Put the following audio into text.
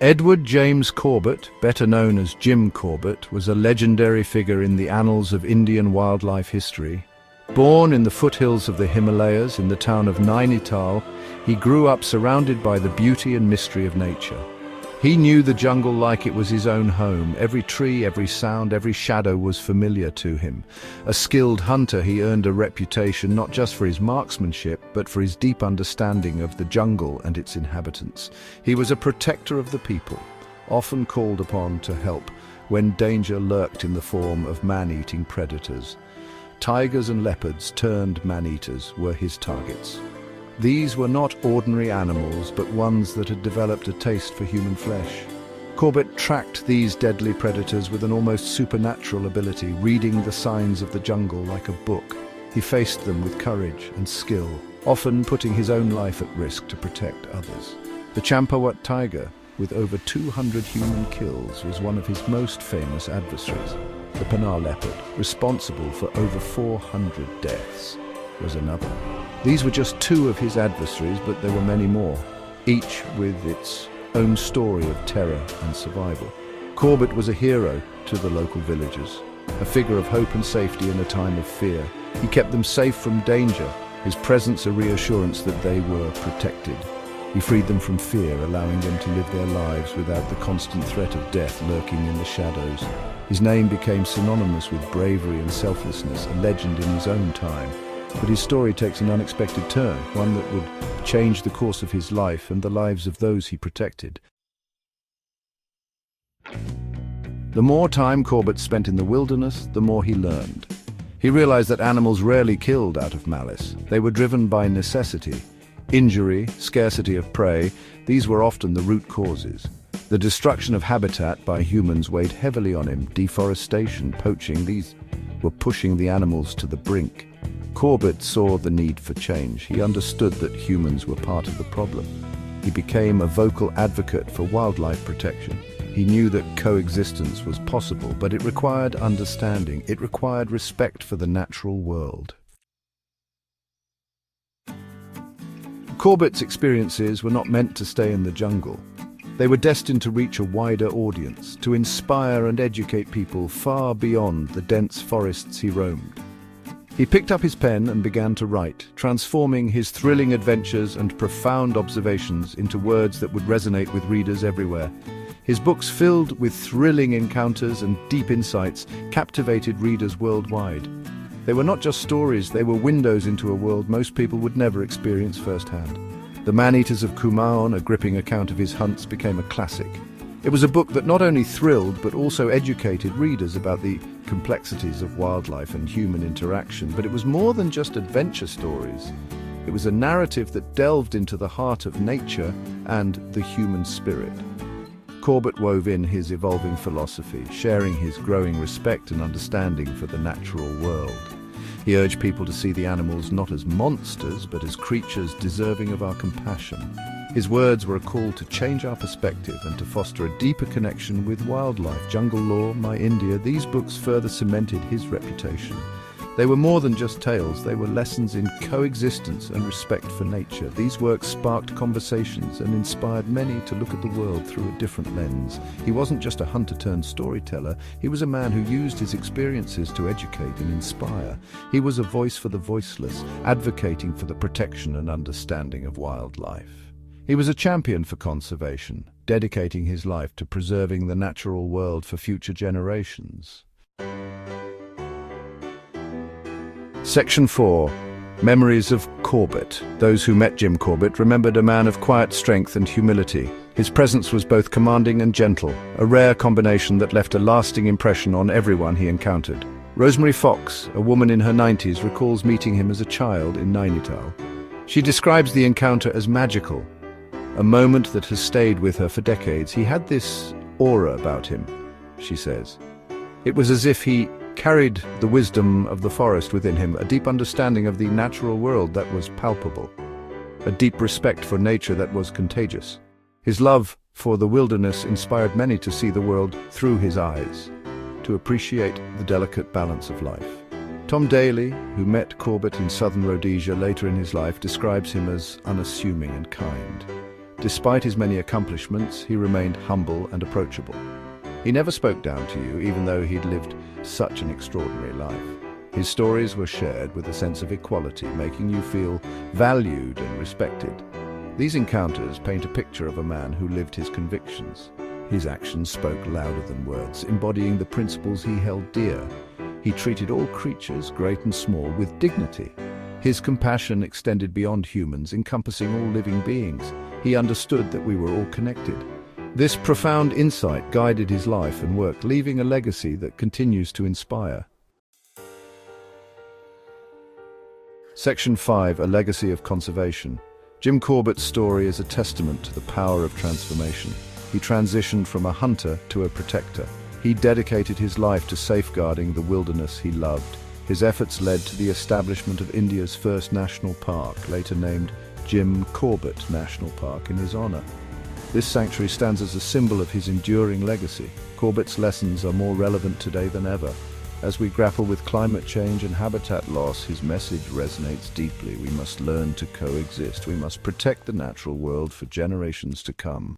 Edward James Corbett, better known as Jim Corbett, was a legendary figure in the annals of Indian wildlife history. Born in the foothills of the Himalayas in the town of Nainital, he grew up surrounded by the beauty and mystery of nature. He knew the jungle like it was his own home. Every tree, every sound, every shadow was familiar to him. A skilled hunter, he earned a reputation not just for his marksmanship, but for his deep understanding of the jungle and its inhabitants. He was a protector of the people, often called upon to help when danger lurked in the form of man-eating predators. Tigers and leopards turned man-eaters were his targets. These were not ordinary animals, but ones that had developed a taste for human flesh. Corbett tracked these deadly predators with an almost supernatural ability, reading the signs of the jungle like a book. He faced them with courage and skill, often putting his own life at risk to protect others. The Champawat tiger, with over 200 human kills, was one of his most famous adversaries. The Panar leopard, responsible for over 400 deaths, was another. These were just two of his adversaries, but there were many more, each with its own story of terror and survival. Corbett was a hero to the local villagers, a figure of hope and safety in a time of fear. He kept them safe from danger, his presence a reassurance that they were protected. He freed them from fear, allowing them to live their lives without the constant threat of death lurking in the shadows. His name became synonymous with bravery and selflessness, a legend in his own time. But his story takes an unexpected turn, one that would change the course of his life and the lives of those he protected. The more time Corbett spent in the wilderness, the more he learned. He realized that animals rarely killed out of malice. They were driven by necessity. Injury, scarcity of prey, these were often the root causes. The destruction of habitat by humans weighed heavily on him. Deforestation, poaching, these were pushing the animals to the brink. Corbett saw the need for change. He understood that humans were part of the problem. He became a vocal advocate for wildlife protection. He knew that coexistence was possible, but it required understanding. It required respect for the natural world. Corbett's experiences were not meant to stay in the jungle. They were destined to reach a wider audience, to inspire and educate people far beyond the dense forests he roamed. He picked up his pen and began to write, transforming his thrilling adventures and profound observations into words that would resonate with readers everywhere. His books, filled with thrilling encounters and deep insights, captivated readers worldwide. They were not just stories, they were windows into a world most people would never experience firsthand. The Man-Eaters of Kumaon, a gripping account of his hunts, became a classic. It was a book that not only thrilled but also educated readers about the complexities of wildlife and human interaction. But it was more than just adventure stories. It was a narrative that delved into the heart of nature and the human spirit. Corbett wove in his evolving philosophy, sharing his growing respect and understanding for the natural world. He urged people to see the animals not as monsters, but as creatures deserving of our compassion. His words were a call to change our perspective and to foster a deeper connection with wildlife. Jungle Law, My India, these books further cemented his reputation. They were more than just tales, they were lessons in coexistence and respect for nature. These works sparked conversations and inspired many to look at the world through a different lens. He wasn't just a hunter-turned-storyteller, he was a man who used his experiences to educate and inspire. He was a voice for the voiceless, advocating for the protection and understanding of wildlife. He was a champion for conservation, dedicating his life to preserving the natural world for future generations. Section 4. Memories of Corbett. Those who met Jim Corbett remembered a man of quiet strength and humility. His presence was both commanding and gentle, a rare combination that left a lasting impression on everyone he encountered. Rosemary Fox, a woman in her 90s, recalls meeting him as a child in Nainital. She describes the encounter as magical, a moment that has stayed with her for decades. He had this aura about him, she says. It was as if he carried the wisdom of the forest within him, a deep understanding of the natural world that was palpable, a deep respect for nature that was contagious. His love for the wilderness inspired many to see the world through his eyes, to appreciate the delicate balance of life. Tom Daly, who met Corbett in southern Rhodesia later in his life, describes him as unassuming and kind. Despite his many accomplishments, he remained humble and approachable. He never spoke down to you, even though he'd lived such an extraordinary life. His stories were shared with a sense of equality, making you feel valued and respected. These encounters paint a picture of a man who lived his convictions. His actions spoke louder than words, embodying the principles he held dear. He treated all creatures, great and small, with dignity. His compassion extended beyond humans, encompassing all living beings. He understood that we were all connected. This profound insight guided his life and work, leaving a legacy that continues to inspire. Section 5, A Legacy of Conservation. Jim Corbett's story is a testament to the power of transformation. He transitioned from a hunter to a protector. He dedicated his life to safeguarding the wilderness he loved. His efforts led to the establishment of India's first national park, later named Jim Corbett National Park in his honor. This sanctuary stands as a symbol of his enduring legacy. Corbett's lessons are more relevant today than ever. As we grapple with climate change and habitat loss, his message resonates deeply. We must learn to coexist. We must protect the natural world for generations to come.